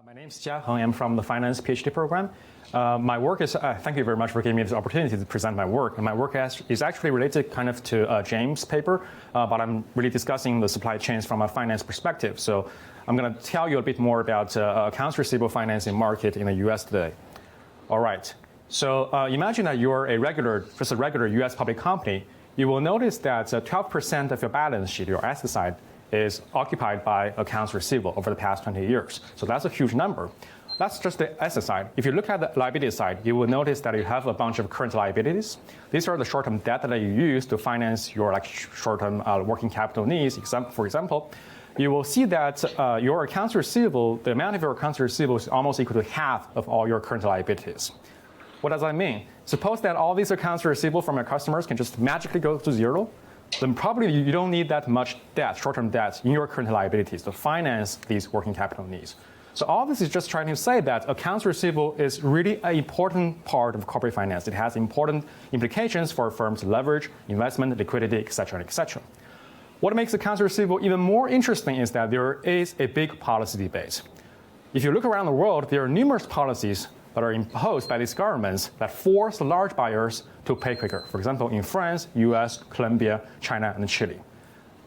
My name is Jiaheng. I'm from the Finance PhD program. My work is, thank you very much for giving me this opportunity to present my work. And my work is actually related kind of to James' paper, but I'm really discussing the supply chains from a finance perspective. So I'm going to tell you a bit more about accounts receivable financing market in the US today. All right. So imagine that you're just a regular US public company. You will notice that 12% of your balance sheet, your asset side, is occupied by accounts receivable over the past 20 years. So that's a huge number. That's just the asset side. If you look at the liability side, you will notice that you have a bunch of current liabilities. These are the short-term debt that you use to finance your short-term working capital needs. For example, you will see that your accounts receivable, the amount of your accounts receivable is almost equal to half of all your current liabilities. What does that mean? Suppose that all these accounts receivable from your customers can just magically go to zero. Then probably you don't need that much debt, short-term debt, in your current liabilities to finance these working capital needs. So all this is just trying to say that accounts receivable is really an important part of corporate finance. It has important implications for firms' leverage, investment, liquidity, et cetera, et cetera. What makes accounts receivable even more interesting is that there is a big policy debate. If you look around the world, there are numerous policies that are imposed by these governments that force large buyers to pay quicker. For example, in France, US, Colombia, China, and Chile.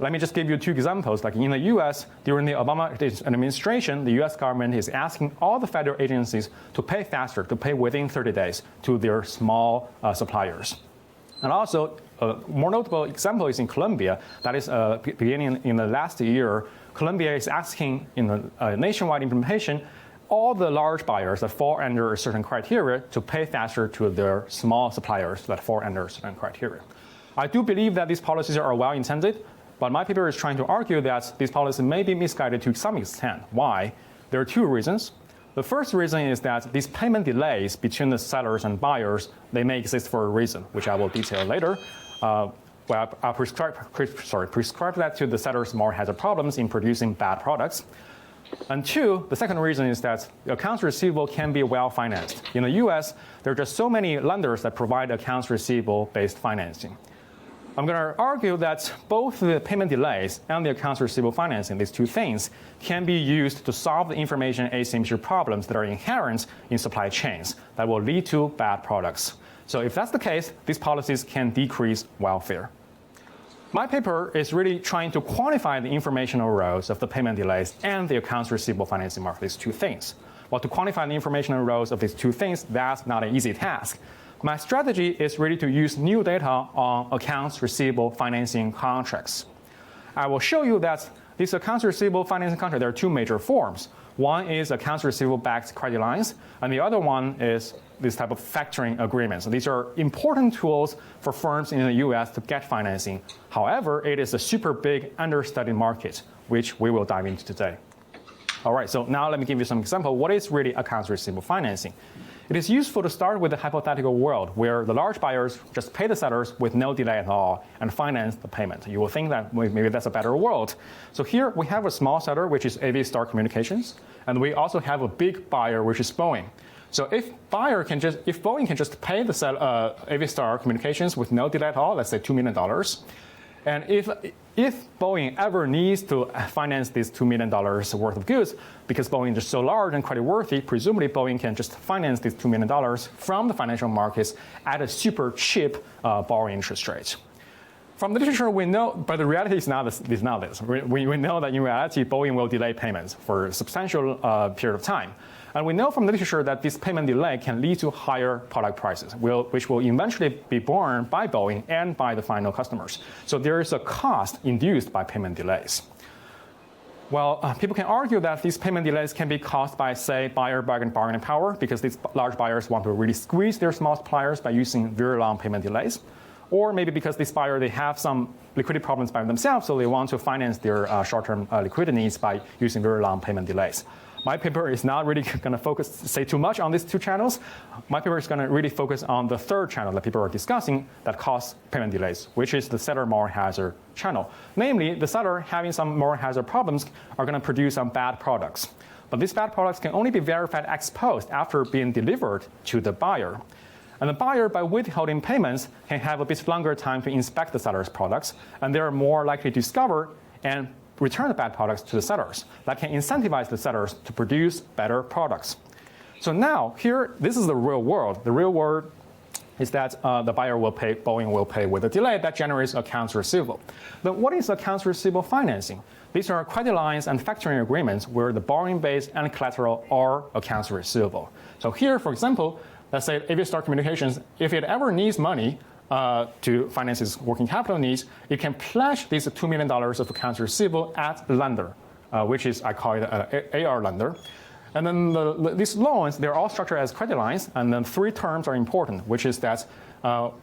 Let me just give you two examples. Like in the US, during the Obama administration, the US government is asking all the federal agencies to pay faster, to pay within 30 days to their small suppliers. And also, a more notable example is in Colombia. That is beginning in the last year, Colombia is asking in the nationwide implementation all the large buyers that fall under a certain criteria to pay faster to their small suppliers that fall under certain criteria. I do believe that these policies are well-intended, but my paper is trying to argue that these policies may be misguided to some extent. Why? There are two reasons. The first reason is that these payment delays between the sellers and buyers, they may exist for a reason, which I will detail later. I'll prescribe that to the sellers more has problems in producing bad products. And two, the second reason is that accounts receivable can be well-financed. In the US, there are just so many lenders that provide accounts receivable-based financing. I'm going to argue that both the payment delays and the accounts receivable financing, these two things, can be used to solve the information asymmetry problems that are inherent in supply chains that will lead to bad products. So if that's the case, these policies can decrease welfare. My paper is really trying to quantify the informational roles of the payment delays and the accounts receivable financing market, these two things. Well, to quantify the informational roles of these two things, that's not an easy task. My strategy is really to use new data on accounts receivable financing contracts. I will show you that these accounts receivable financing contracts, there are two major forms. One is accounts receivable-backed credit lines, and the other one is this type of factoring agreements. So these are important tools for firms in the US to get financing. However, it is a super big understudied market, which we will dive into today. All right, so now let me give you some example. What is really accounts receivable financing? It is useful to start with a hypothetical world where the large buyers just pay the sellers with no delay at all and finance the payment. You will think that maybe that's a better world. So here we have a small seller, which is AV Star Communications, and we also have a big buyer, which is Boeing. So if Boeing can just pay the AV Star Communications with no delay at all, let's say $2 million, and if Boeing ever needs to finance these $2 million worth of goods, because Boeing is just so large and creditworthy, presumably Boeing can just finance these $2 million from the financial markets at a super cheap borrowing interest rate. From the literature, we know, but the reality is not this. We know that in reality, Boeing will delay payments for a substantial period of time. And we know from the literature that this payment delay can lead to higher product prices, which will eventually be borne by Boeing and by the final customers. So there is a cost induced by payment delays. Well, people can argue that these payment delays can be caused by, say, buyer bargaining power, because these large buyers want to really squeeze their small suppliers by using very long payment delays. Or maybe because this buyer, they have some liquidity problems by themselves, so they want to finance their short-term liquidity needs by using very long payment delays. My paper is not really going to say too much on these two channels. My paper is going to really focus on the third channel that people are discussing that causes payment delays, which is the seller moral hazard channel. Namely, the seller having some moral hazard problems are going to produce some bad products. But these bad products can only be verified ex post after being delivered to the buyer. And the buyer, by withholding payments, can have a bit longer time to inspect the seller's products, and they are more likely to discover and return the bad products to the sellers. That can incentivize the sellers to produce better products. So now here, this is the real world. The real world is that the buyer will pay, Boeing will pay with a delay that generates accounts receivable. Then what is accounts receivable financing? These are credit lines and factoring agreements where the borrowing base and collateral are accounts receivable. So here, for example, let's say Aviastar Communications, if it ever needs money to finance its working capital needs, it can pledge these $2 million of accounts receivable at the lender, which is, I call it an AR lender. And then these loans, they're all structured as credit lines, and then 3 terms are important, which is that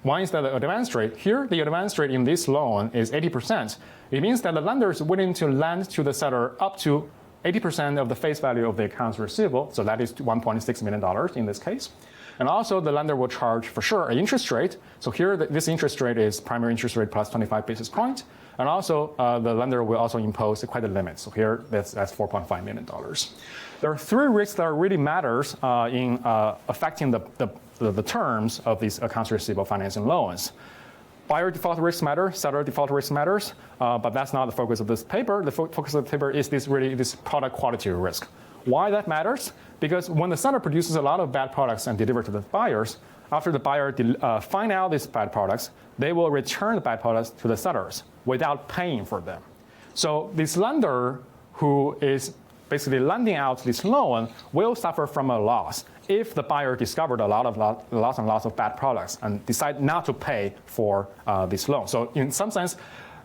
one is that the advance rate. Here, the advance rate in this loan is 80%. It means that the lender is willing to lend to the seller up to 80% of the face value of the accounts receivable, so that is $1.6 million in this case. And also, the lender will charge, for sure, an interest rate. So here, this interest rate is primary interest rate plus 25 basis points. And also, the lender will also impose a credit limit. So here, that's $4.5 million. There are 3 risks that really matters in affecting the terms of these accounts receivable financing loans. Buyer default risk matters, seller default risk matters, but that's not the focus of this paper. The focus of the paper is this product quality risk. Why that matters? Because when the seller produces a lot of bad products and deliver to the buyers, after the buyer find out these bad products, they will return the bad products to the sellers without paying for them. So this lender who is basically lending out this loan will suffer from a loss if the buyer discovered lots of bad products and decide not to pay for this loan. So in some sense,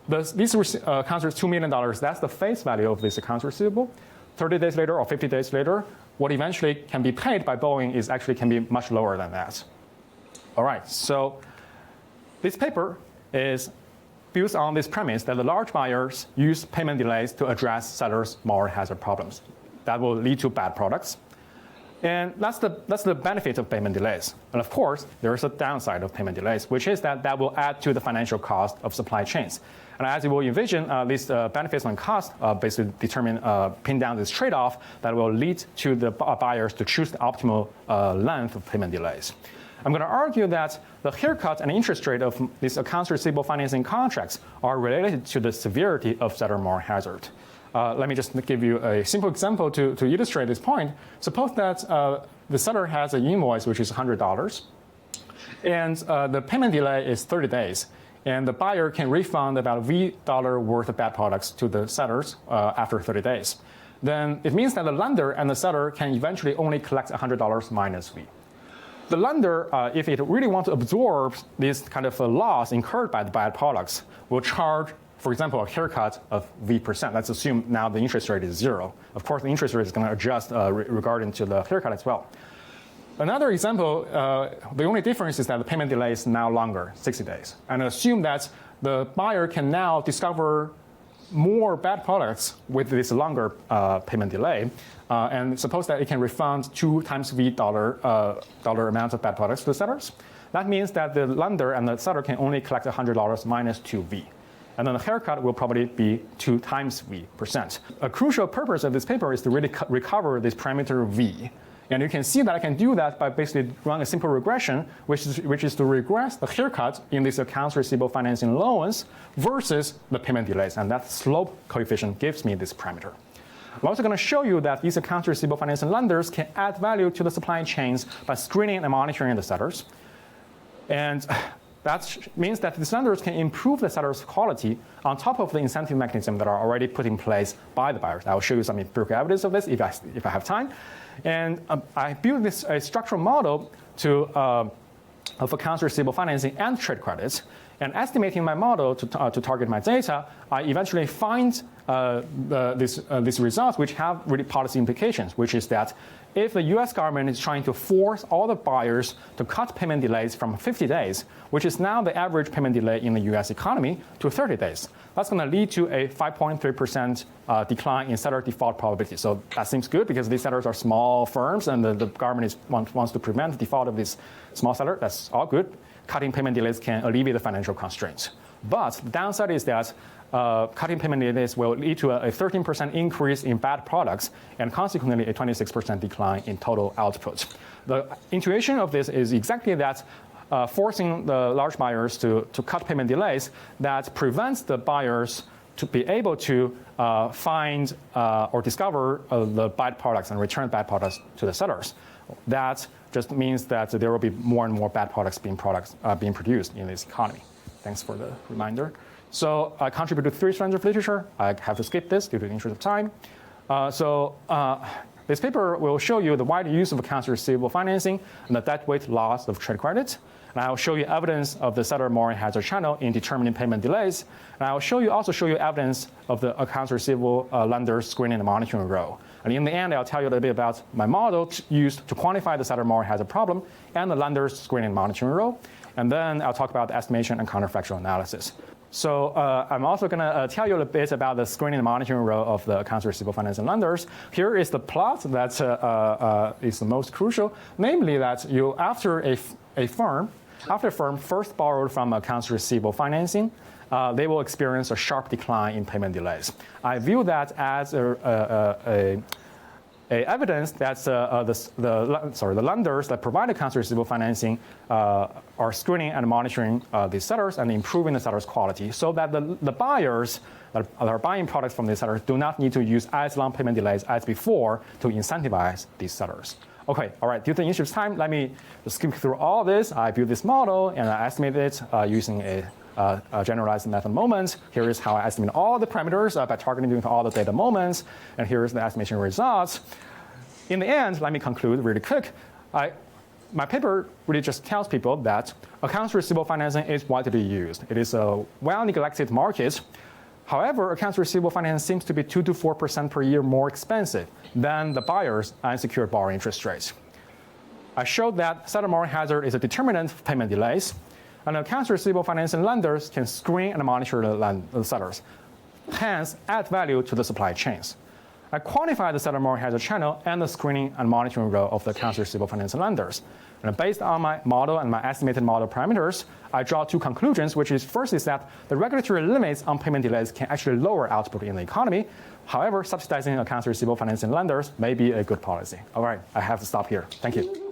these accounts are $2 million. That's the face value of this accounts receivable. 30 days later or 50 days later, what eventually can be paid by Boeing is actually can be much lower than that. All right, so this paper is built on this premise that the large buyers use payment delays to address sellers' moral hazard problems. That will lead to bad products. And that's the benefit of payment delays. And of course, there is a downside of payment delays, which is that will add to the financial cost of supply chains. And as you will envision, these benefits and costs basically pin down this trade-off that will lead to the buyers to choose the optimal length of payment delays. I'm going to argue that the haircut and interest rate of these accounts receivable financing contracts are related to the severity of seller moral hazard. Let me just give you a simple example to illustrate this point. Suppose that the seller has an invoice which is $100, and the payment delay is 30 days, and the buyer can refund about $V worth of bad products to the sellers after 30 days. Then it means that the lender and the seller can eventually only collect $100 minus V. The lender, if it really wants to absorb this kind of a loss incurred by the bad products, will charge, for example, a haircut of V%. Let's assume now the interest rate is 0. Of course, the interest rate is going to adjust regarding to the haircut as well. Another example, the only difference is that the payment delay is now longer, 60 days. And assume that the buyer can now discover more bad products with this longer payment delay. And suppose that it can refund 2 times V dollar amounts of bad products to the sellers. That means that the lender and the seller can only collect $100 minus 2V. And then the haircut will probably be 2 times V%. A crucial purpose of this paper is to really recover this parameter V. And you can see that I can do that by basically running a simple regression, which is to regress the haircut in these accounts receivable financing loans versus the payment delays. And that slope coefficient gives me this parameter. I'm also going to show you that these accounts receivable financing lenders can add value to the supply chains by screening and monitoring the sellers. And that means that these lenders can improve the seller's quality on top of the incentive mechanism that are already put in place by the buyers. I will show you some empirical evidence of this if I have time. And I built a structural model of accounts receivable financing and trade credits. And estimating my model to target my data, I eventually find these results which have really policy implications, which is that if the US government is trying to force all the buyers to cut payment delays from 50 days, which is now the average payment delay in the US economy, to 30 days, that's going to lead to a 5.3% decline in seller default probability. So that seems good because these sellers are small firms and the government wants to prevent the default of this small seller. That's all good. Cutting payment delays can alleviate the financial constraints. But the downside is that cutting payment delays will lead to a 13% increase in bad products and consequently a 26% decline in total output. The intuition of this is exactly that forcing the large buyers to cut payment delays that prevents the buyers to be able to find or discover the bad products and return bad products to the sellers. That just means that there will be more and more bad products being produced in this economy. Thanks for the reminder. So I contributed 3 strands of literature. I have to skip this due to the interest of time. This paper will show you the wide use of accounts receivable financing and the deadweight loss of trade credit. And I will show you evidence of the seller moral hazard channel in determining payment delays. And I will also show you evidence of the accounts receivable lender screening and monitoring role. And in the end, I'll tell you a little bit about my model used to quantify the seller moral hazard problem and the lender's screening and monitoring role. And then I'll talk about the estimation and counterfactual analysis. So I'm also going to tell you a little bit about the screening and monitoring role of the accounts receivable finance and lenders. Here is the plot that is the most crucial, namely that after a firm first borrowed from accounts receivable financing, they will experience a sharp decline in payment delays. I view that as evidence that the lenders that provide accounts receivable financing are screening and monitoring these sellers and improving the sellers' quality, so that the buyers that are buying products from these sellers do not need to use as long payment delays as before to incentivize these sellers. Okay, all right, due to the interest of time, let me just skip through all this. I built this model and I estimated it using a generalized method moment. Here is how I estimate all the parameters by targeting doing all the data moments, and here is the estimation results. In the end, let me conclude really quick. My paper really just tells people that accounts receivable financing is widely used. It is a well-neglected market. However, accounts receivable financing seems to be 2 to 4% per year more expensive than the buyer's unsecured borrowing interest rates. I showed that seller moral hazard is a determinant of payment delays, and accounts receivable financing lenders can screen and monitor the sellers, hence add value to the supply chains. I quantify the seller moral hazard channel and the screening and monitoring role of the accounts receivable financing lenders. And based on my model and my estimated model parameters, I draw 2 conclusions, which is first is that the regulatory limits on payment delays can actually lower output in the economy. However, subsidizing accounts receivable financing lenders may be a good policy. All right, I have to stop here. Thank you.